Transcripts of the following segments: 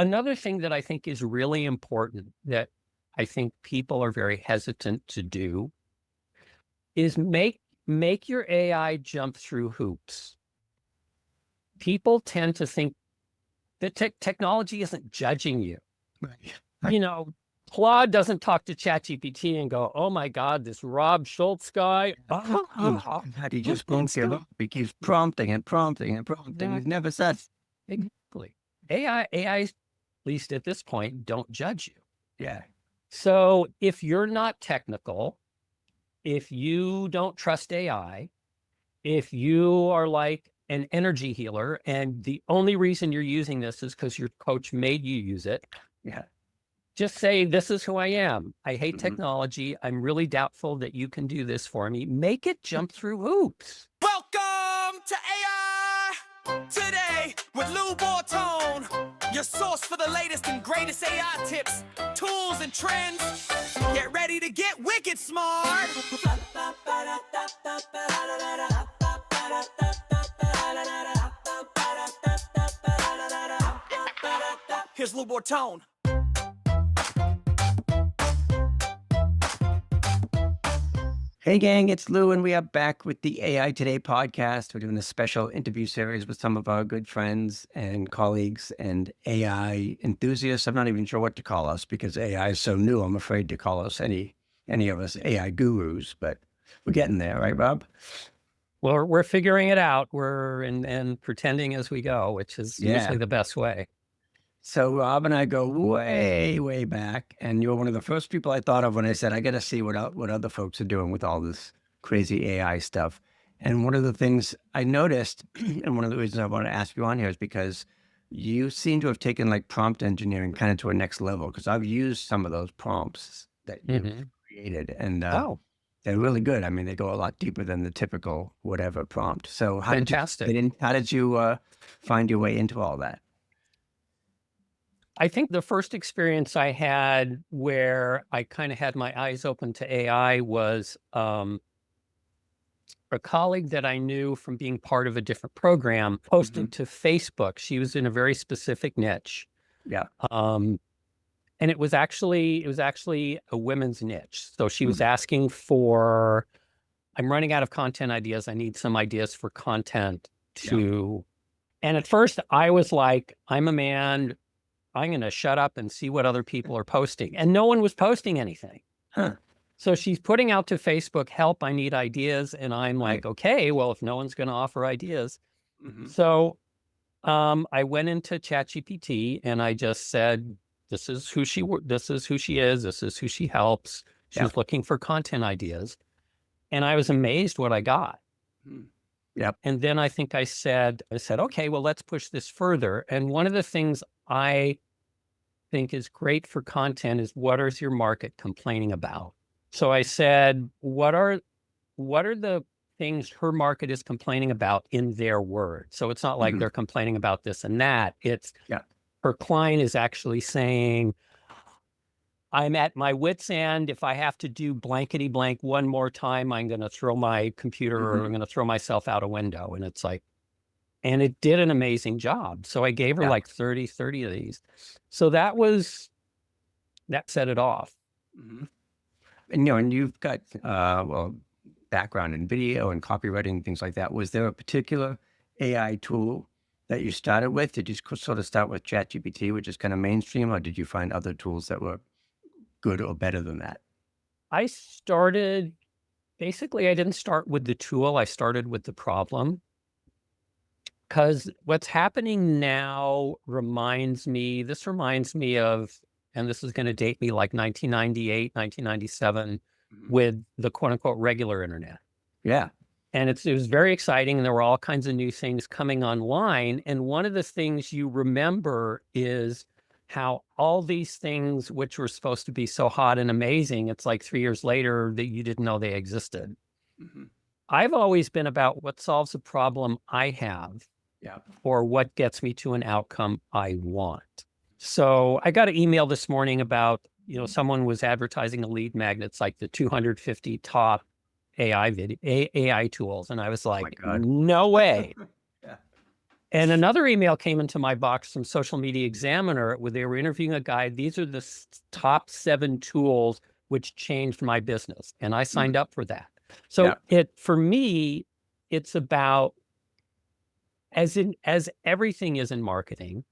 another thing that I think is really important that I think people are very hesitant to do is make your AI jump through hoops. People tend to think that technology isn't judging you. Right. Claude doesn't talk to ChatGPT and go, "Oh my God, this Rob Schultz guy." How he just won't give up. He keeps prompting and prompting and prompting. He's never said. Exactly. AI, at least at this point, don't judge you. Yeah. So if you're not technical, if you don't trust AI, if you are like an energy healer and the only reason you're using this is because your coach made you use it, Yeah. just say, "This is who I am. I hate technology. I'm really doubtful that you can do this for me." Make it jump through hoops. Welcome to AI Today with Lou Bortone, your source for the latest and greatest AI tips, tools, and trends. Get ready to get wicked smart. Here's Lou Bortone. Hey gang, it's Lou, and we are back with the AI Today podcast. We're doing a special interview series with some of our good friends and colleagues and AI enthusiasts. I'm not even sure what to call us because AI is so new. I'm afraid to call us any of us AI gurus, but we're getting there, right, Rob? Well, we're figuring it out. We're and pretending as we go, which is usually the best way. So Rob and I go way, way back, and you're one of the first people I thought of when I said, I got to see what other folks are doing with all this crazy AI stuff. And one of the things I noticed, and one of the reasons I want to ask you on here is because you seem to have taken like prompt engineering kind of to a next level, because I've used some of those prompts that you've created, and they're really good. I mean, they go a lot deeper than the typical whatever prompt. So how did you find your way into all that? I think the first experience I had where I kind of had my eyes open to AI was a colleague that I knew from being part of a different program posted to Facebook. She was in a very specific niche. Yeah. And it was actually a women's niche. So she was asking for, "I'm running out of content ideas. I need some ideas for content to," and at first I was like, "I'm a man. I'm going to shut up and see what other people are posting." And no one was posting anything. So she's putting out to Facebook, "Help, I need ideas." And I'm like, okay, well, if no one's going to offer ideas. So I went into ChatGPT and I just said, this is who she is. This is who she helps. She's looking for content ideas. And I was amazed what I got. Yep. And then I think I said, okay, well, let's push this further. And one of the things I think is great for content is, what is your market complaining about? So I said, what are the things her market is complaining about in their words? So it's not like they're complaining about this and that. It's her client is actually saying, "I'm at my wit's end. If I have to do blankety blank one more time, I'm going to throw my computer or I'm going to throw myself out a window." And it's like, and it did an amazing job. So I gave her like 30 of these. So that set it off. And, and you've got, background in video and copywriting and things like that. Was there a particular AI tool that you started with? Did you sort of start with ChatGPT, which is kind of mainstream, or did you find other tools that were good or better than that? I didn't start with the tool. I started with the problem. Because what's happening now reminds me of, and this is going to date me like 1998, 1997, with the quote unquote regular internet. Yeah. And it was very exciting. And there were all kinds of new things coming online. And one of the things you remember is how all these things, which were supposed to be so hot and amazing, it's like 3 years later that you didn't know they existed. I've always been about what solves a problem I have. Or what gets me to an outcome I want. So I got an email this morning about, someone was advertising a lead magnet. It's like the 250 top AI tools. And I was like, no way. And another email came into my box from Social Media Examiner where they were interviewing a guy. These are the top 7 tools which changed my business. And I signed up for that. So for me, it's about, as everything is in marketing,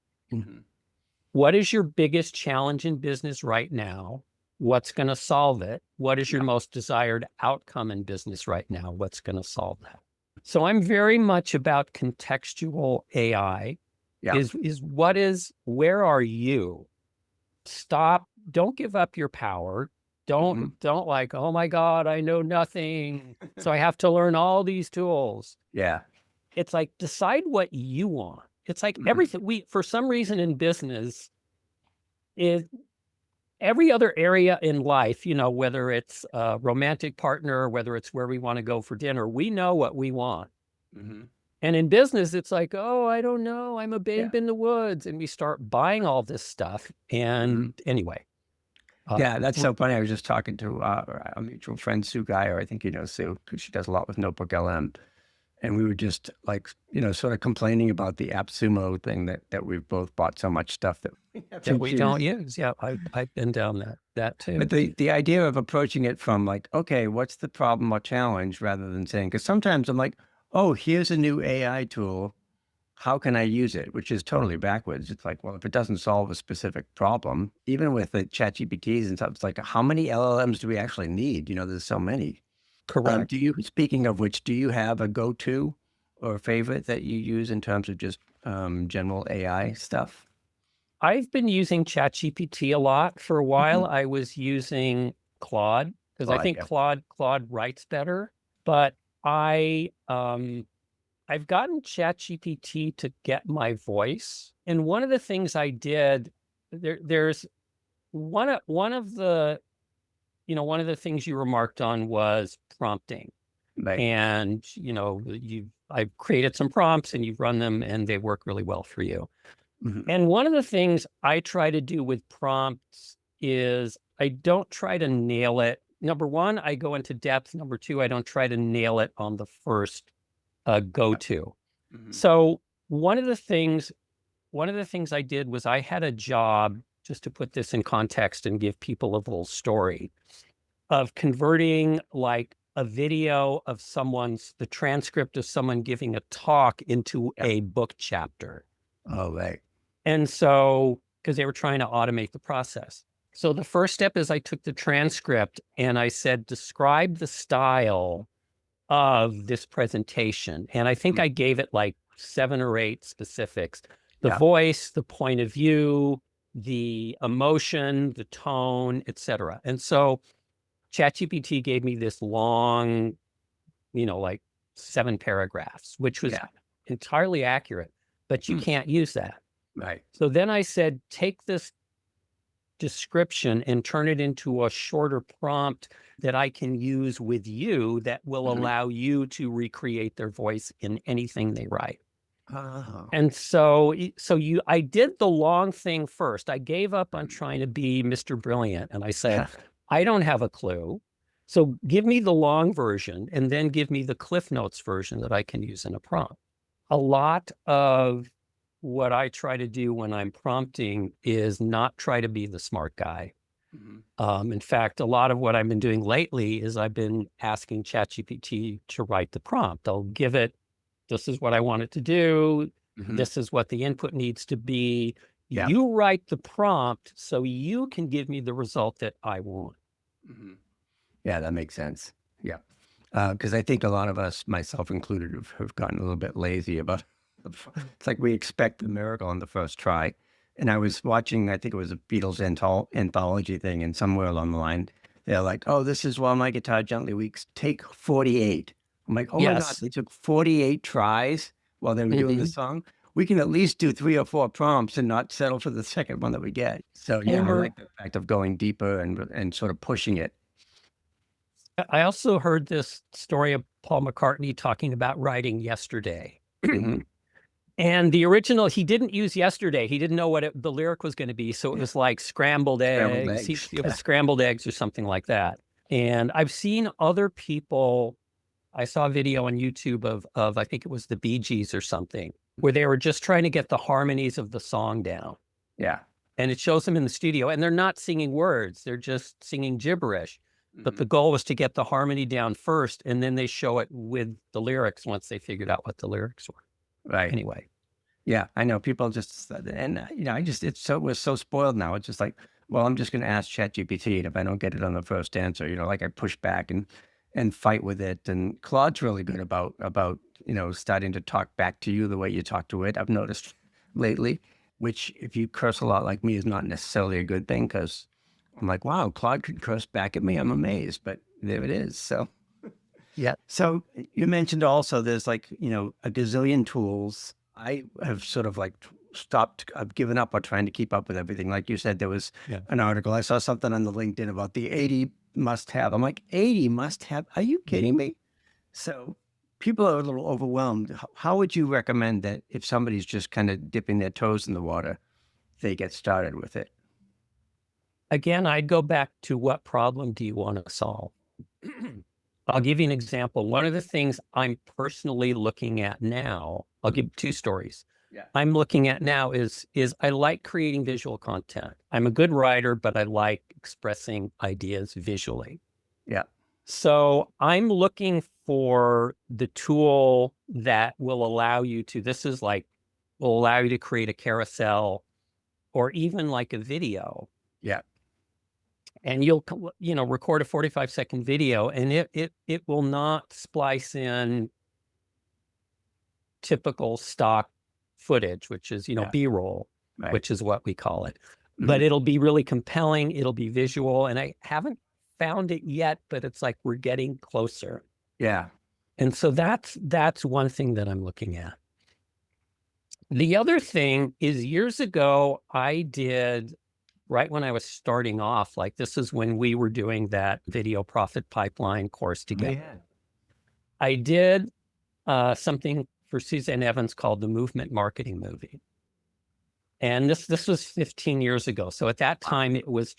what is your biggest challenge in business right now? What's going to solve it? What is your most desired outcome in business right now? What's going to solve that? So I'm very much about contextual AI. Where are you? Stop. Don't give up your power. Don't like, oh my God, I know nothing. So I have to learn all these tools. Yeah. It's like, decide what you want. It's like everything for some reason in business is every other area in life, whether it's a romantic partner, whether it's where we want to go for dinner, we know what we want. And in business, it's like, oh, I don't know. I'm a babe in the woods. And we start buying all this stuff. And anyway. That's so funny. I was just talking to a mutual friend, Sue Geyer. I think you know Sue, because she does a lot with Notebook LM. And we were just like, sort of complaining about the AppSumo thing that we've both bought so much stuff that we don't use. Yeah, I've been down that too. But the idea of approaching it from like, okay, what's the problem or challenge, rather than saying, because sometimes I'm like, oh, here's a new AI tool. How can I use it? Which is totally backwards. It's like, well, if it doesn't solve a specific problem, even with the ChatGPTs and stuff, it's like, how many LLMs do we actually need? There's so many. Correct. Speaking of which, do you have a go-to or a favorite that you use in terms of just general AI stuff? I've been using ChatGPT a lot. For a while, I was using Claude because I think Claude writes better. But I've gotten ChatGPT to get my voice. And one of the things I did, there's one of the things you remarked on was prompting. Right. And, I've created some prompts and you've run them and they work really well for you. And one of the things I try to do with prompts is I don't try to nail it. Number one, I go into depth. Number two, I don't try to nail it on the first go-to. So one of the things I did was I had a job, just to put this in context and give people a little story, of converting like a video of the transcript of someone giving a talk into a book chapter. Oh, right. And so, because they were trying to automate the process. So the first step is I took the transcript and I said, describe the style of this presentation. And I think I gave it like 7 or 8 specifics: the voice, the point of view, the emotion, the tone, etc. And so ChatGPT gave me this long, like 7 paragraphs, which was entirely accurate, but you can't use that. Right. So then I said, take this description and turn it into a shorter prompt that I can use with you that will allow you to recreate their voice in anything they write. And so I did the long thing first. I gave up on trying to be Mr. Brilliant. And I said, I don't have a clue. So give me the long version and then give me the Cliff Notes version that I can use in a prompt. A lot of what I try to do when I'm prompting is not try to be the smart guy. In fact, a lot of what I've been doing lately is I've been asking ChatGPT to write the prompt. I'll give it, this is what I want it to do. This is what the input needs to be. You write the prompt so you can give me the result that I want. Yeah, that makes sense. Yeah. Because I think a lot of us, myself included, have gotten a little bit lazy about it's like we expect the miracle on the first try. And I was watching, I think it was a Beatles anthology thing, and somewhere along the line, they're like, oh, this is While My Guitar Gently Weeps, take 48. I'm like, oh my God, they took 48 tries while they were doing the song. We can at least do 3 or 4 prompts and not settle for the second one that we get. So yeah, I like the fact of going deeper and sort of pushing it. I also heard this story of Paul McCartney talking about writing Yesterday. And the original, he didn't use Yesterday. He didn't know what the lyric was going to be. So it was like scrambled eggs. It was scrambled eggs or something like that. And I've seen other people, I saw a video on YouTube of I think it was the Bee Gees or something. where they were just trying to get the harmonies of the song down. Yeah. And it shows them in the studio, and they're not singing words. They're just singing gibberish. But the goal was to get the harmony down first, and then they show it with the lyrics once they figured out what the lyrics were. Right. Anyway. Yeah, I know people just, and we're so spoiled now. It's just like, well, I'm just going to ask ChatGPT, and if I don't get it on the first answer, like I push back and fight with it. And Claude's really good about starting to talk back to you the way you talk to it. I've noticed lately, which if you curse a lot like me is not necessarily a good thing, because I'm like, wow, Claude could curse back at me. I'm amazed, but there it is. So yeah. So you mentioned also there's a gazillion tools. I have sort of stopped, I've given up on trying to keep up with everything. Like you said, there was an article. I saw something on the LinkedIn about the 80 must have. I'm like, 80 must have? Are you kidding me? So people are a little overwhelmed. How would you recommend that if somebody's just kind of dipping their toes in the water, they get started with it? Again, I'd go back to what problem do you want to solve? I'll give you an example. One of the things I'm personally looking at now, I'll give 2 stories. Yeah. I'm looking at now is I like creating visual content. I'm a good writer, but I like expressing ideas visually. Yeah. So I'm looking for the tool that will allow you to, will allow you to create a carousel or even like a video. Yeah. And you'll, record a 45-second video, and it will not splice in typical stock footage, which is, B-roll, Right. which is what we call it. But it'll be really compelling. It'll be visual. And I haven't found it yet, but it's like we're getting closer. Yeah. And so that's one thing that I'm looking at. The other thing is years ago, I did, right when I was starting off, this is when we were doing that video profit pipeline course together. Yeah. I did something for Suzanne Evans called the Movement Marketing Movie. And this was 15 years ago. So at that time, it was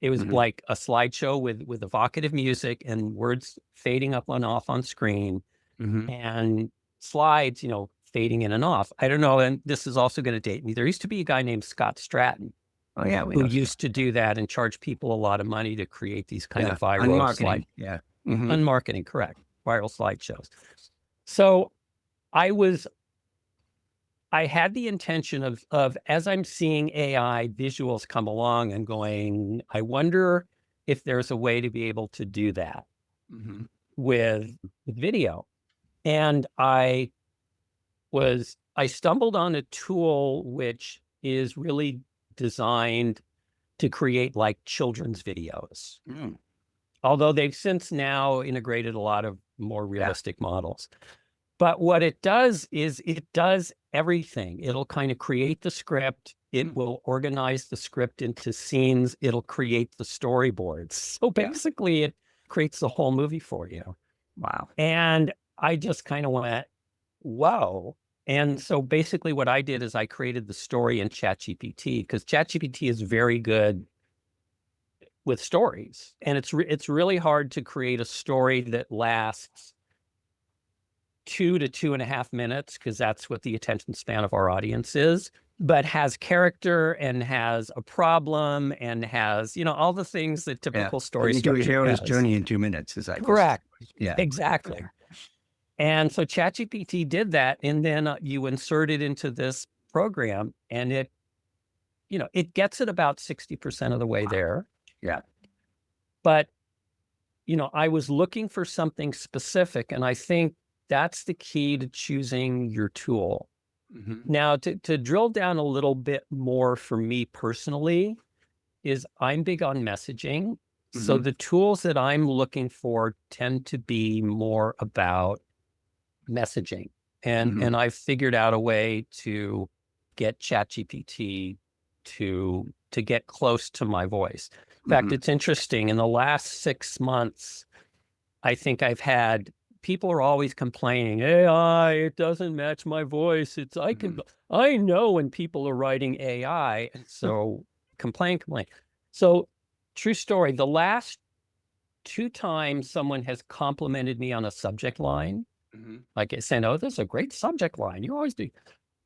like a slideshow with evocative music and words fading up and off on screen and slides, fading in and off. I don't know. And this is also going to date me. There used to be a guy named Scott Stratton. Oh, yeah. Who used to do that and charge people a lot of money to create these kind of viral slide. Yeah. Unmarketing, correct. Viral slideshows. So I had the intention of as I'm seeing AI visuals come along and going, I wonder if there's a way to be able to do that with video. And I stumbled on a tool which is really designed to create children's videos. Although they've since now integrated a lot of more realistic models. But what it does is it does everything. It'll kind of create the script. It will organize the script into scenes. It'll create the storyboards. So basically it creates the whole movie for you. Wow. And I just kind of went, whoa. And so basically what I did is I created the story in ChatGPT, because ChatGPT is very good with stories. And it's really hard to create a story that lasts 2 to 2.5 minutes, because that's what the attention span of our audience is, but has character and has a problem and has, all the things that typical story you do a structure hero's has. journey in 2 minutes. Is that Correct? Yeah. Exactly. And so ChatGPT did that, and then you insert it into this program, and it gets it about 60% of the way there. Yeah. But, I was looking for something specific, and I think that's the key to choosing your tool. Now, to drill down a little bit more for me personally, is I'm big on messaging. So the tools that I'm looking for tend to be more about messaging. And I've figured out a way to get ChatGPT to get close to my voice. In fact, it's interesting. In the last 6 months, I think I've had people are always complaining, AI, it doesn't match my voice. I know when people are writing AI. And so complain. So true story. The last 2 times someone has complimented me on a subject line, Like it's saying, oh, this is a great subject line. You always do.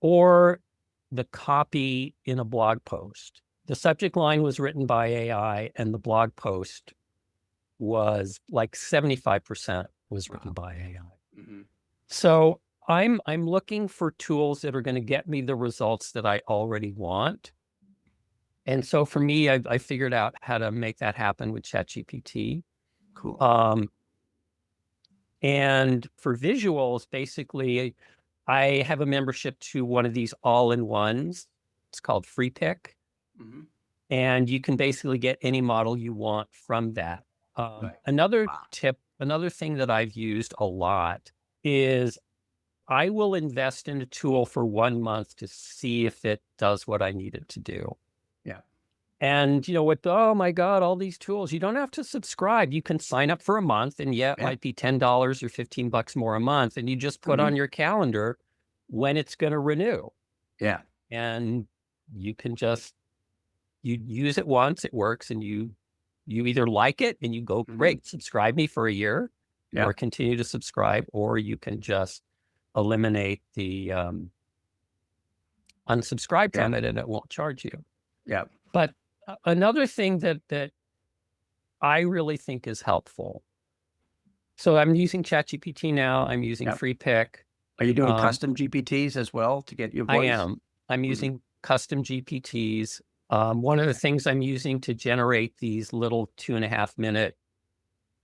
Or the copy in a blog post. The subject line was written by AI and the blog post was like 75% was written by AI. So I'm looking for tools that are going to get me the results that I already want. And so for me, I figured out how to make that happen with ChatGPT. Cool. And for visuals, basically, I have a membership to one of these all-in-ones. It's called Free Pick. And you can basically get any model you want from that. Another tip, another thing that I've used a lot is I will invest in a tool for 1 month to see if it does what I need it to do. Yeah. And oh my God, all these tools, you don't have to subscribe. You can sign up for a month and it might be $10 or $15 more a month. And you just put on your calendar when it's going to renew. Yeah. And you can just, you use it once, it works, and you either like it and you go, great, subscribe me for a year or continue to subscribe, or you can just eliminate the unsubscribe from it and it won't charge you. Yeah. But another thing that I really think is helpful. So I'm using ChatGPT now. I'm using Free Pick. Are you doing custom GPTs as well to get your voice? I am. I'm using custom GPTs. One of the things I'm using to generate these little 2.5-minute,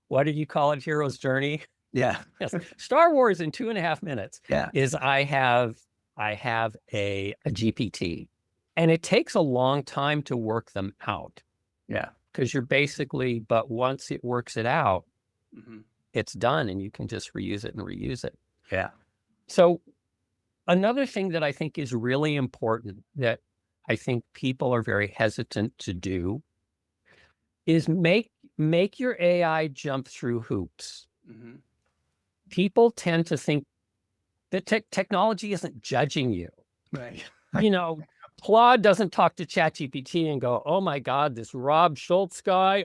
what did you call it? Hero's Journey? Yeah. Yes. Star Wars in 2.5 minutes. Yeah. Is I have a GPT, and it takes a long time to work them out. Yeah. Because you're basically, but once it works it out, it's done and you can just reuse it and reuse it. Yeah. So another thing that I think is really important that I think people are very hesitant to do is make your AI jump through hoops. People tend to think that technology isn't judging you. Right. Claude doesn't talk to ChatGPT and go, oh my God, this Rob Schultz guy.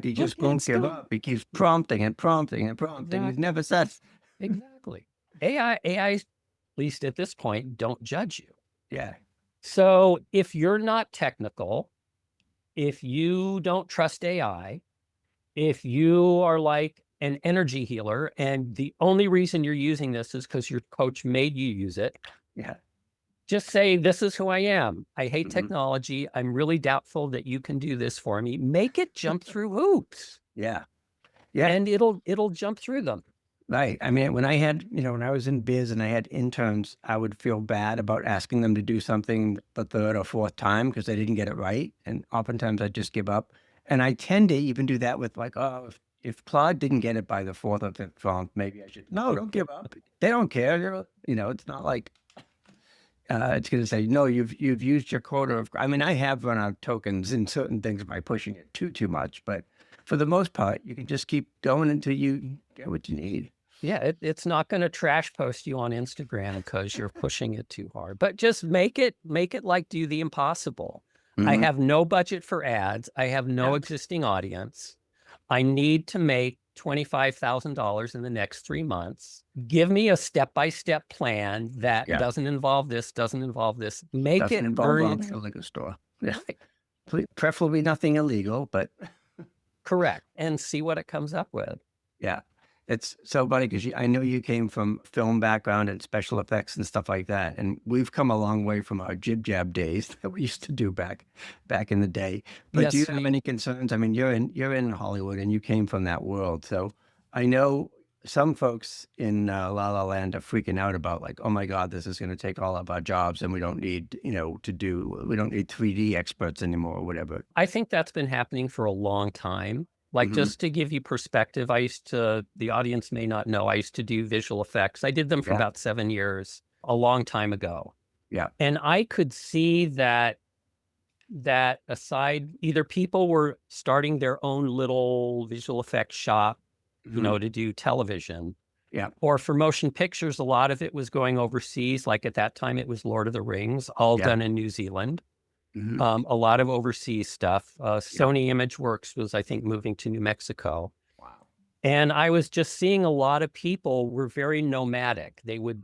He just won't give up. He keeps prompting and prompting and prompting. Exactly. He's never said. Exactly. AI, at least at this point, don't judge you. Yeah. So if you're not technical, if you don't trust AI, if you are like an energy healer and the only reason you're using this is because your coach made you use it. Yeah. Just say, this is who I am. I hate technology. I'm really doubtful that you can do this for me. Make it jump through hoops. Yeah. Yeah. And it'll jump through them. Right. I mean, when I was in biz and I had interns, I would feel bad about asking them to do something the third or fourth time because they didn't get it right. And oftentimes I'd just give up. And I tend to even do that with like, oh, if Claude didn't get it by the fourth or fifth prompt, maybe I should. No, don't give up. They don't care. It's not like it's going to say, no, you've used your quota of. I mean, I have run out tokens in certain things by pushing it too much, but for the most part, you can just keep going until you get what you need. Yeah, it's not going to trash post you on Instagram because you're pushing it too hard. But just make it like do the impossible. I have no budget for ads. I have no existing audience. I need to make $25,000 in the next 3 months. Give me a step-by-step plan that doesn't involve this, doesn't involve this. Make it involve a liquor store. Yeah. Preferably nothing illegal, but correct. And see what it comes up with. Yeah. It's so funny because I know you came from film background and special effects and stuff like that. And we've come a long way from our jib jab days that we used to do back in the day. But do you have any concerns? I mean, you're in Hollywood and you came from that world. So I know some folks in La La Land are freaking out about like, oh my God, this is going to take all of our jobs and we don't need, we don't need 3D experts anymore or whatever. I think that's been happening for a long time. Like just to give you perspective, the audience may not know, I used to do visual effects. I did them for about 7 years, a long time ago. Yeah. And I could see that aside, either people were starting their own little visual effects shop, to do television. Yeah. Or for motion pictures, a lot of it was going overseas. Like at that time, it was Lord of the Rings, all done in New Zealand. A lot of overseas stuff. Sony ImageWorks was, I think, moving to New Mexico. Wow. And I was just seeing a lot of people were very nomadic. They would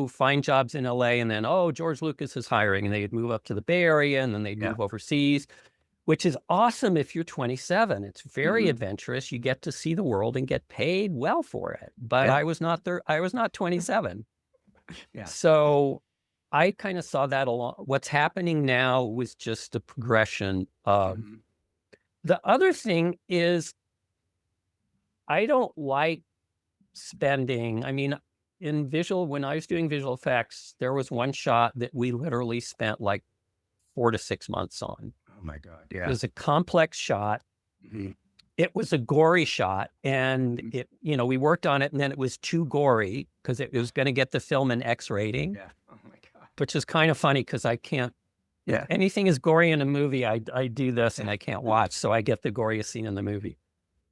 find jobs in LA and then, oh, George Lucas is hiring, and they'd move up to the Bay Area and then they'd move overseas, which is awesome if you're 27. It's very adventurous. You get to see the world and get paid well for it. But I was not there. I was not 27. So I kind of saw that along. What's happening now was just a progression of the other thing is I don't like spending. I mean, when I was doing visual effects, there was one shot that we literally spent like 4 to 6 months on. Oh my God. It Yeah. was a complex shot. It was a gory shot, and we worked on it, and then it was too gory because it was going to get the film an X rating. Yeah. Oh my God. Which is kind of funny because I can't. Yeah. Anything is gory in a movie, I do this and I can't watch, so I get the goriest scene in the movie.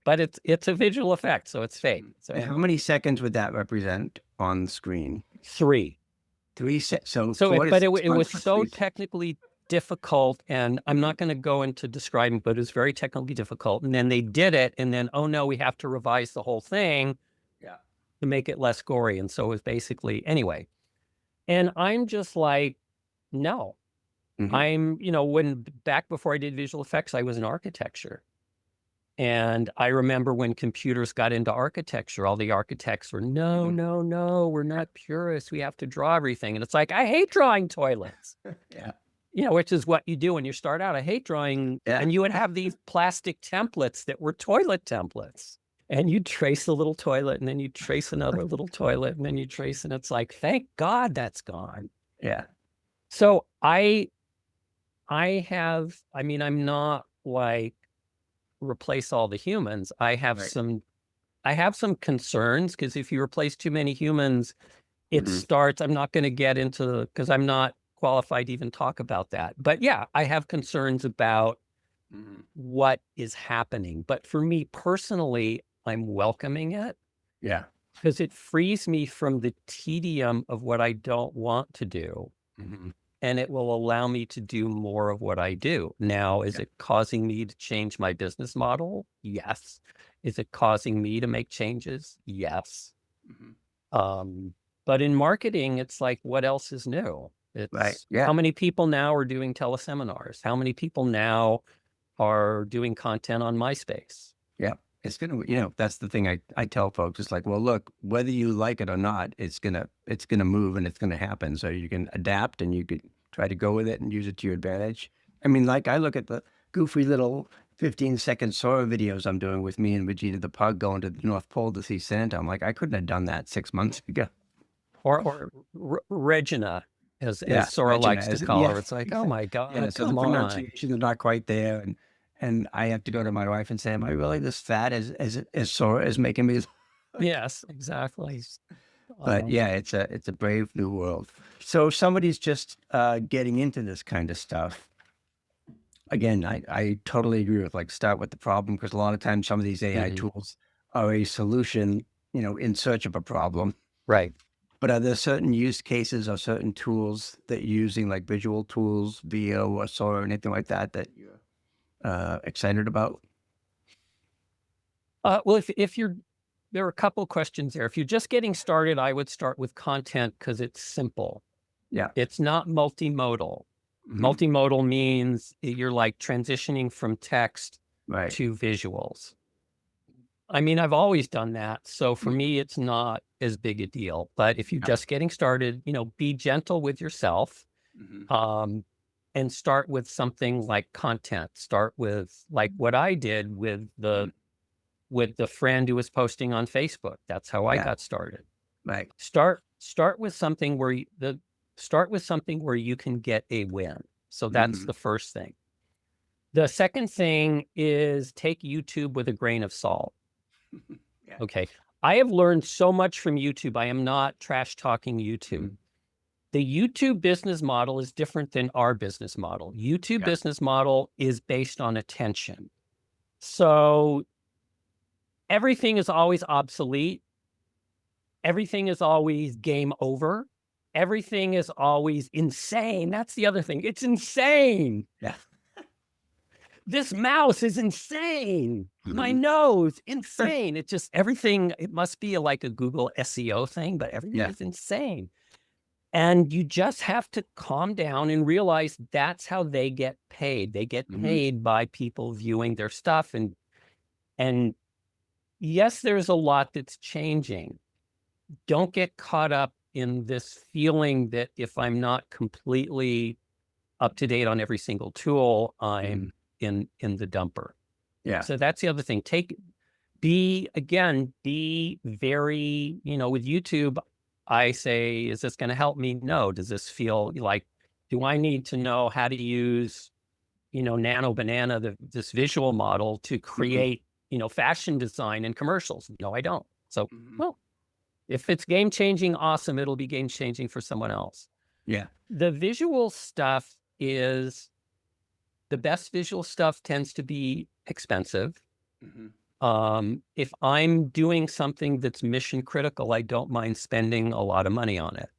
But it's a visual effect, so it's fake. So And how many seconds would that represent on the screen? 3. 3 seconds. So But it was so technically difficult, and I'm not going to go into describing, but it was very technically difficult. And then they did it, and then, oh no, we have to revise the whole thing to make it less gory. And so it was basically, anyway. And I'm just like, no. I'm, back before I did visual effects, I was in architecture. And I remember when computers got into architecture, all the architects were, no, we're not purists. We have to draw everything. And it's like, I hate drawing toilets. Which is what you do when you start out. I hate drawing. And you would have these plastic templates that were toilet templates. And you'd trace the little toilet, and then you trace another little toilet, and then you trace, and it's like, thank God that's gone. Yeah. So I'm not like replace all the humans. I have some concerns, because if you replace too many humans, it starts, I'm not going to get into, because I'm not qualified to even talk about that. But yeah, I have concerns about what is happening. But for me personally, I'm welcoming it. Yeah. Because it frees me from the tedium of what I don't want to do. And it will allow me to do more of what I do. Now, is it causing me to change my business model? Yes. Is it causing me to make changes? Yes. But in marketing, it's like, what else is new? It's how many people now are doing teleseminars? How many people now are doing content on MySpace? Yeah. It's going to, that's the thing I tell folks. It's like, well, look, whether you like it or not, it's going to move and it's going to happen. So you can adapt and you could try to go with it and use it to your advantage. I mean, like I look at the goofy little 15-second Sora videos I'm doing with me and Vegeta the Pug going to the North Pole to see Santa. I'm like, I couldn't have done that 6 months ago. Or Regina, as Sora likes to call her. It's like, oh my God, so the come on. pronunciation is not quite there. And I have to go to my wife and say, am I really this fat as Sora is making me? Yes, exactly. But yeah, it's a brave new world. So if somebody's just getting into this kind of stuff, again, I totally agree with, like, start with the problem, because a lot of times some of these AI tools are a solution, in search of a problem. Right. But are there certain use cases or certain tools that you're using, like visual tools, VO or Sora or anything like that you're excited about? Well, there are a couple of questions there. If you're just getting started, I would start with content because it's simple. Yeah. It's not multimodal. Multimodal means you're like transitioning from text to visuals. I mean, I've always done that. So for me, it's not as big a deal. But if you're just getting started, be gentle with yourself. And start with something like content. Start with like what I did with the friend who was posting on Facebook. That's how I got started. Right. Start with something where you can get a win. So that's the first thing. The second thing is take YouTube with a grain of salt. Okay. I have learned so much from YouTube. I am not trash talking YouTube. The YouTube business model is different than our business model. YouTube business model is based on attention. So everything is always obsolete. Everything is always game over. Everything is always insane. That's the other thing. It's insane. Yeah. this mouse is insane. My Mhm. nose, insane. It's just everything. It must be like a Google SEO thing, but everything Yeah. is insane. And you just have to calm down and realize that's how they get paid. They get Mhm. paid by people viewing their stuff. And yes, there's a lot that's changing. Don't get caught up in this feeling that if I'm not completely up to date on every single tool, I'm in the dumper. Yeah. So that's the other thing. Be very, with YouTube, I say, is this going to help me? No. Does this feel like, do I need to know how to use, Nano Banana, this visual model to create, fashion design and commercials? No, I don't. So, Mhm. well, if it's game changing, awesome. It'll be game changing for someone else. Yeah. The visual stuff is the best visual stuff tends to be expensive. Mhm. If I'm doing something that's mission critical, I don't mind spending a lot of money on it.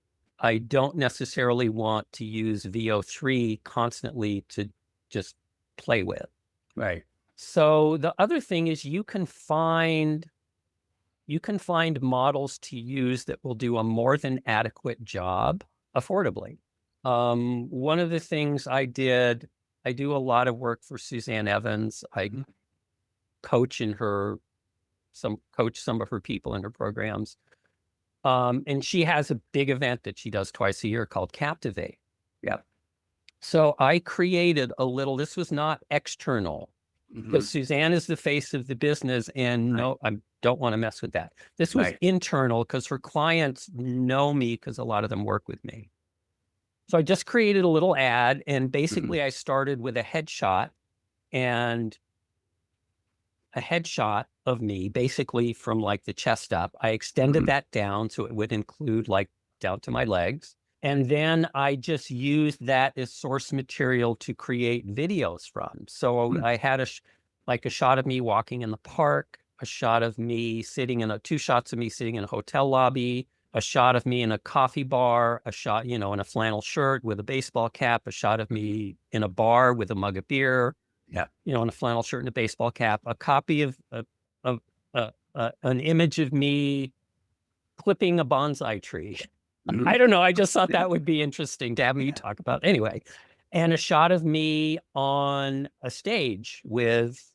I don't necessarily want to use VO3 constantly to just play with. Right. So the other thing is you can find models to use that will do a more than adequate job affordably. One of the things I do a lot of work for Suzanne Evans. I Mhm. coach some of her people in her programs. And she has a big event that she does twice a year called Captivate. Yep. So I created this was not external because Mhm. Suzanne is the face of the business and Right. no, I don't want to mess with that. This was Right. internal because her clients know me because a lot of them work with me. So I just created a little ad and basically I started with a headshot of me basically from like the chest up. I extended Mhm. that down so it would include like down to my legs. And then I just used that as source material to create videos from. So Mm. I had like a shot of me walking in the park, a shot of me two shots of me sitting in a hotel lobby, a shot of me in a coffee bar, a shot, in a flannel shirt with a baseball cap, a shot of me in a bar with a mug of beer, Yeah. in a flannel shirt and a baseball cap, a copy of an image of me clipping a bonsai tree. Mhm. I don't know. I just thought Yeah. that would be interesting to have me Yeah. talk about. Anyway, and a shot of me on a stage with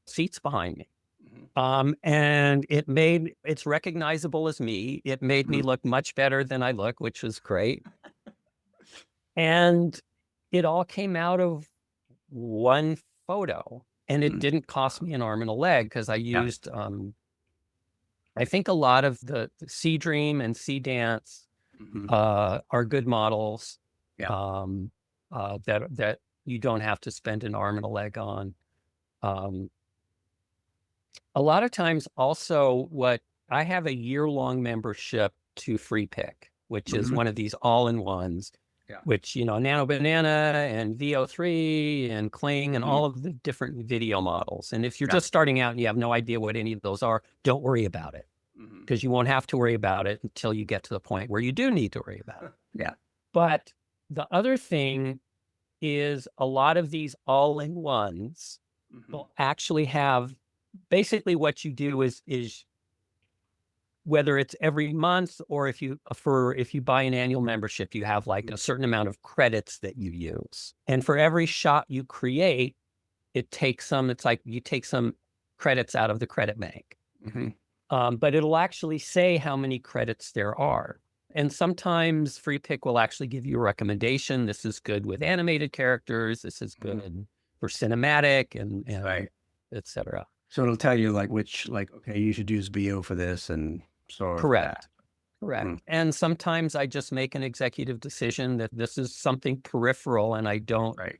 seats behind me. Mhm. And it's recognizable as me. It made me Mhm. look much better than I look, which was great. And it all came out of one photo, and it Mm. didn't cost me an arm and a leg because I Yeah. used, I think a lot of the Sea Dream and Sea Dance Mhm. are good models Yeah. um, that you don't have to spend an arm and a leg on. Um, a lot of times, also, what I have a year-long membership to Free Pick, which is Mhm. one of these all-in-ones. Yeah. Which, Nano Banana and VO3 and Kling and Mhm. all of the different video models. And if you're Yeah. just starting out and you have no idea what any of those are, don't worry about it Mhm. because you won't have to worry about it until you get to the point where you do need to worry about it. Yeah. But the other thing is a lot of these all-in-ones Mhm. will actually have basically what you do is whether it's every month or if you buy an annual membership, you have like a certain amount of credits that you use. And for every shot you create, it's like you take some credits out of the credit bank. Mhm. But it'll actually say how many credits there are. And sometimes Free Pick will actually give you a recommendation. This is good with animated characters. This is Mhm. good for cinematic and Right. et cetera. So it'll tell you okay, you should use BO for this and so for that. Correct. Correct. Mm. And sometimes I just make an executive decision that this is something peripheral and I don't, Right.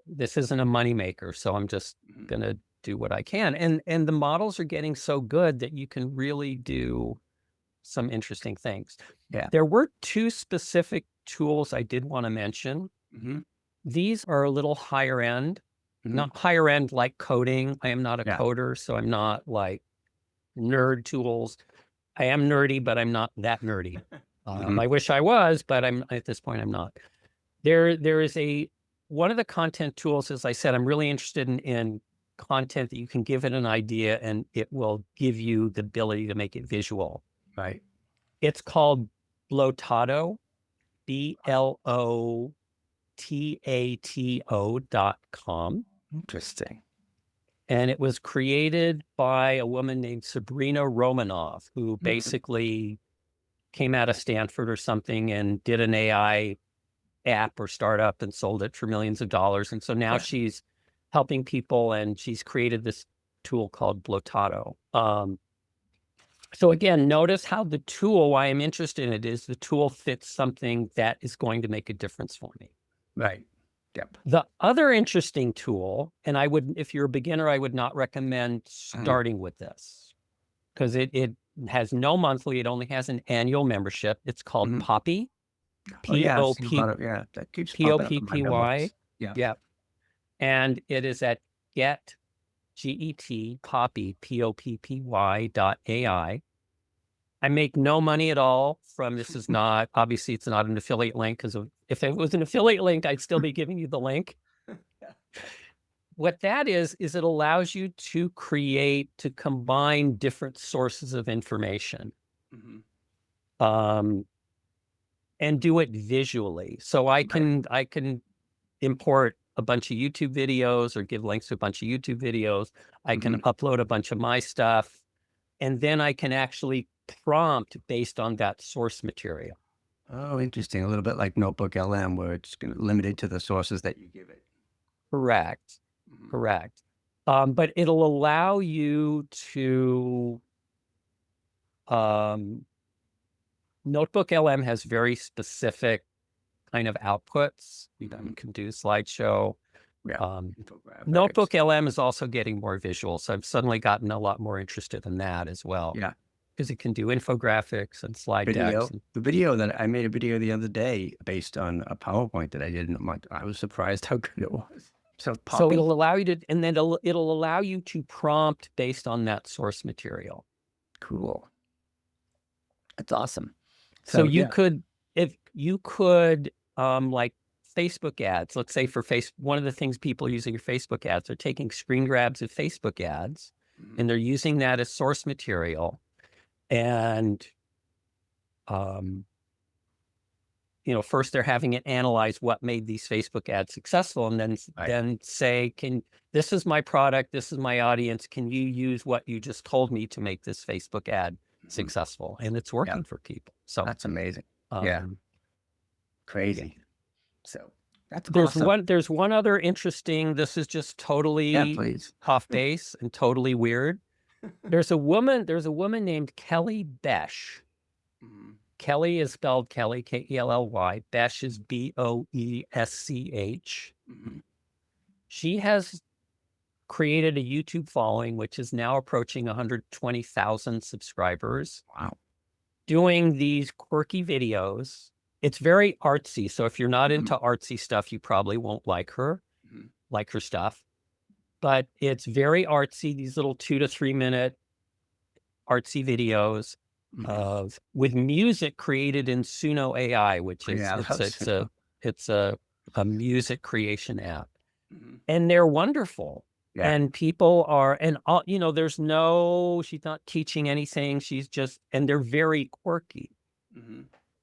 this isn't a moneymaker. So I'm just Mhm. going to do what I can. And the models are getting so good that you can really do some interesting things. Yeah. There were two specific tools I did want to mention. Mhm. These are a little higher end, Mhm. not higher end like coding. I am not a Yeah. coder, so I'm not like nerd tools. I am nerdy, but I'm not that nerdy. Mhm. I wish I was, but at this point, I'm not. There is a one of the content tools, as I said, I'm really interested in content that you can give it an idea and it will give you the ability to make it visual. Right. It's called Blotato, BLOTATO.com. Interesting. And it was created by a woman named Sabrina Romanov, who basically came out of Stanford or something and did an AI app or startup and sold it for millions of dollars. And so now she's helping people, and she's created this tool called Blotato. So again, notice how the tool, why I'm interested in it, is the tool fits something that is going to make a difference for me. Right. Yep. The other interesting tool, and I would, if you're a beginner, I would not recommend starting with this because it has no monthly. It only has an annual membership. It's called Poppy. Yeah, that keeps popping up in my Poppy. memos. Yeah. Yep. And it is at Poppy, POPPY.ai. I make no money at all from this. Is not, obviously it's not an affiliate link, because if it was an affiliate link, I'd still be giving you the link. What that is it allows you to combine different sources of information. And do it visually. So I can import a bunch of YouTube videos or give links to a bunch of YouTube videos. I can upload a bunch of my stuff, and then I can actually prompt based on that source material. Oh, interesting. A little bit like Notebook LM, where it's limited to the sources that you give it. Correct. Correct. But it'll allow you to, Notebook LM has very specific kind of outputs. You can do slideshow. Notebook LM is also getting more visual. So I've suddenly gotten a lot more interested in that as well. Yeah. Because it can do infographics and slide decks. The video that I made a video the other day based on a PowerPoint that I did. I was surprised how good it was. So it'll allow you to, and then it'll allow you to prompt based on that source material. Cool. That's awesome. So you could, like Facebook ads, let's say for one of the things people using your Facebook ads are taking screen grabs of Facebook ads, and they're using that as source material. And, first they're having it analyze what made these Facebook ads successful, and then say, this is my product, this is my audience. Can you use what you just told me to make this Facebook ad successful? And it's working for people. So that's amazing. Crazy. So that's awesome. There's one other interesting, this is just totally off base and totally weird. There's a woman named Kelly Besh. Kelly is spelled Kelly, Kelly. Besh is Boesch. She has created a YouTube following, which is now approaching 120,000 subscribers. Wow. Doing these quirky videos. It's very artsy. So if you're not into artsy stuff, you probably won't like her stuff. But it's very artsy, these little 2 to 3 minute artsy videos with music created in Suno AI, which is it's a music creation app. And they're wonderful. Yeah. And people are, and all, she's not teaching anything. And they're very quirky.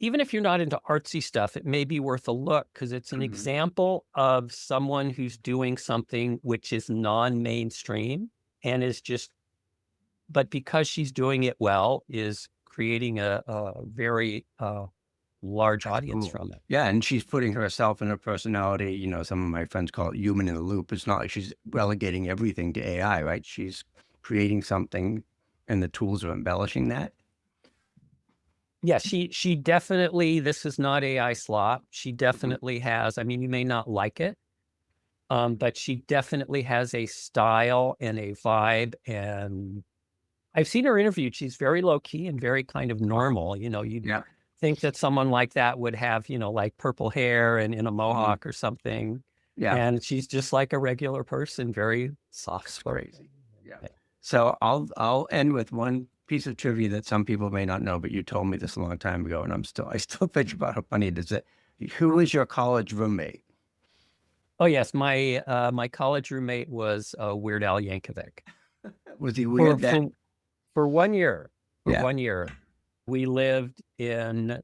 Even if you're not into artsy stuff, it may be worth a look, because it's an example of someone who's doing something which is non-mainstream and but because she's doing it well, is creating a very large audience from it. Yeah, and she's putting herself and her personality, some of my friends call it human in the loop. It's not like she's relegating everything to AI, right? She's creating something and the tools are embellishing that. Yeah, she definitely, this is not AI slop. She definitely has, you may not like it, but she definitely has a style and a vibe. And I've seen her interviewed. She's very low key and very kind of normal. You'd think that someone like that would have, like purple hair and in a mohawk or something. Yeah. And she's just like a regular person, very soft spoken. Yeah. So I'll end with one piece of trivia that some people may not know, but you told me this a long time ago, and I still think about how funny it is. Who was your college roommate? Oh yes, my college roommate was Weird Al Yankovic. Was he For weird for, then? for 1 year. For Yeah. 1 year, we lived in.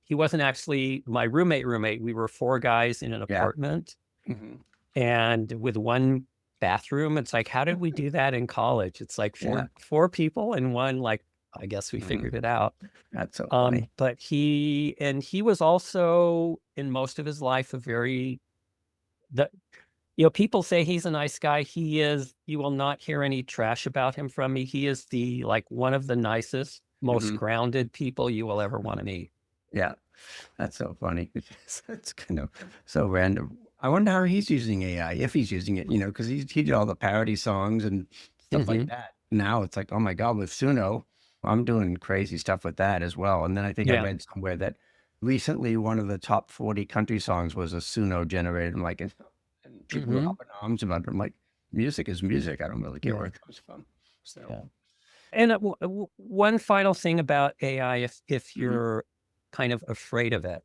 He wasn't actually my roommate. We were four guys in an Yeah. apartment, Hmm. and with one bathroom. It's like, how did we do that in college? It's like Yeah. four people and one. Like, I guess we Mhm. figured it out. That's so funny. But he was also in most of his life a very the people say he's a nice guy. He is. You will not hear any trash about him from me. He is the like one of the nicest, most Mhm. grounded people you will ever want to meet. Yeah. That's so funny. It's kind of so random. I wonder how he's using AI, if he's using it, because he did all the parody songs and stuff like Mhm. that. Now it's like, oh my God, with Suno, I'm doing crazy stuff with that as well. And then I think I Yeah. read somewhere that recently one of the top 40 country songs was a Suno generated. I'm like, and people were Mhm. up in arms about it. I'm like, music is music. I don't really care Yeah. where it comes from. So, Yeah. And one final thing about AI, if Mhm. you're kind of afraid of it,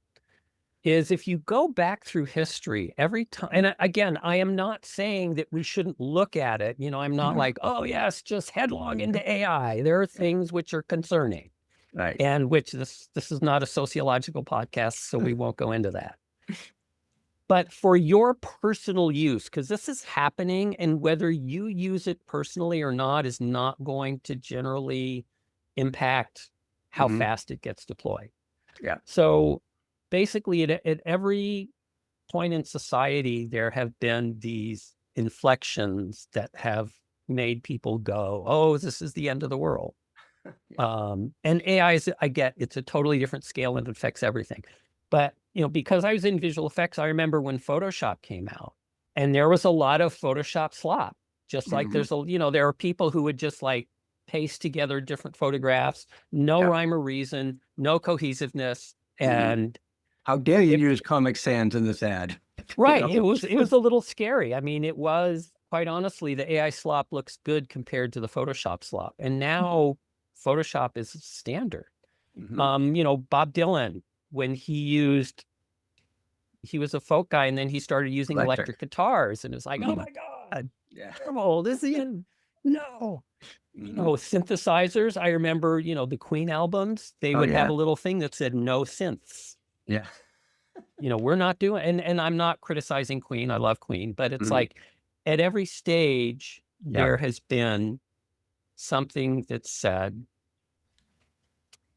is if you go back through history every time. And again, I am not saying that we shouldn't look at it. I'm not Mhm. like, oh yes, just headlong into AI. There are things which are concerning, Right. and which this is not a sociological podcast, so we won't go into that. But for your personal use, because this is happening, and whether you use it personally or not is not going to generally impact how Mhm. fast it gets deployed. Yeah. So basically, at every point in society, there have been these inflections that have made people go, oh, this is the end of the world. And AI is, I get, it's a totally different scale and it affects everything. But, because I was in visual effects, I remember when Photoshop came out and there was a lot of Photoshop slop, just like Mhm. there are people who would just like paste together different photographs, no Yeah. rhyme or reason, no cohesiveness. Mhm. And How dare you it, use Comic Sans in this ad? right, it was a little scary. I mean, it was quite honestly, the AI slop looks good compared to the Photoshop slop. And now Photoshop is standard. Mhm. Bob Dylan, when he was a folk guy and then he started using Electric. electric guitars and it's like, oh Mhm. my God, Yeah. terrible. This is no. Mhm. Synthesizers. I remember, the Queen albums, they Oh, would have yeah. a little thing that said no synths. Yeah. We're not doing, and I'm not criticizing Queen. I love Queen, but it's Mhm. like at every stage, Yeah. there has been something that said,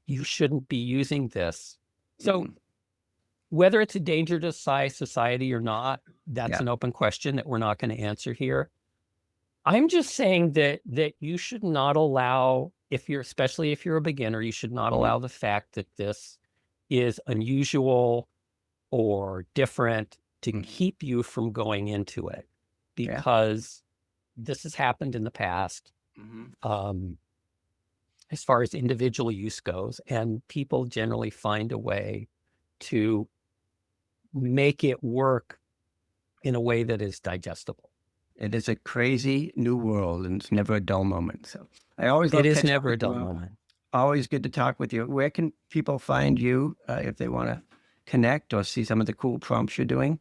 you shouldn't be using this. So Mhm. whether it's a danger to society or not, that's Yeah. an open question that we're not going to answer here. I'm just saying that you should not allow, especially if you're a beginner, you should not Mhm. allow the fact that this is unusual or different to Mhm. keep you from going into it, Yeah. because this has happened in the past, Mhm. as far as individual use goes, and people generally find a way to make it work in a way that is digestible. It is a crazy new world, and it's never a dull moment. So I always It love is catching up never a with you, dull Rob. moment. Always good to talk with you. Where can people find you if they want to connect or see some of the cool prompts you're doing?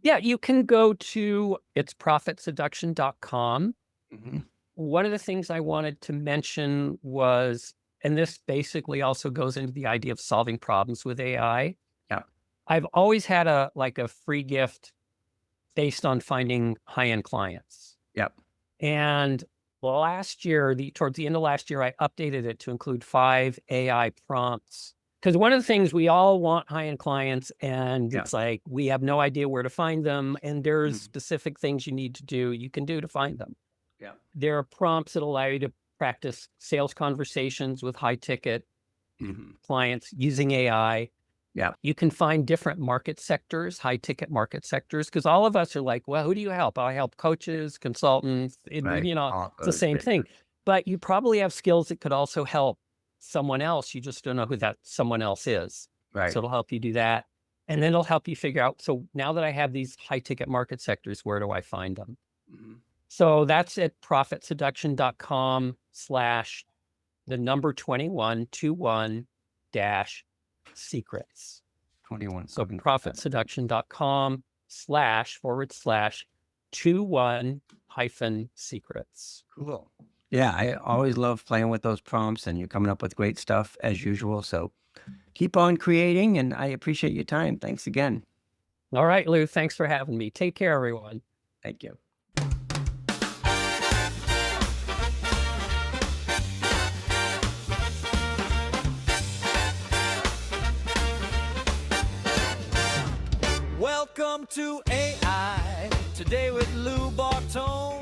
Yeah, you can go to itsprofitseduction.com. Mhm. One of the things I wanted to mention was, and this basically also goes into the idea of solving problems with AI. Yeah. I've always had a free gift based on finding high-end clients. Yep. And last year, towards the end of last year, I updated it to include 5 AI prompts. Because one of the things, we all want high-end clients, and Yeah. it's like we have no idea where to find them. And there's Mhm. specific things you can do to find them. Yeah. There are prompts that allow you to practice sales conversations with high-ticket Mhm. clients using AI. Yeah. You can find different market sectors, high-ticket market sectors, because all of us are like, well, who do you help? I help coaches, consultants, Right. it's the same thing. But you probably have skills that could also help someone else. You just don't know who that someone else is. Right. So it'll help you do that. And then it'll help you figure out, so now that I have these high-ticket market sectors, where do I find them? Mhm. So that's at profitseduction.com/21 dash secrets. 21. So Couldn't- profitseduction.com //21-secrets. Cool. Yeah, I always love playing with those prompts, and you're coming up with great stuff as usual. So keep on creating, and I appreciate your time. Thanks again. All right, Lou, thanks for having me. Take care, everyone. Thank you. Welcome to AI Today with Lou Bartone.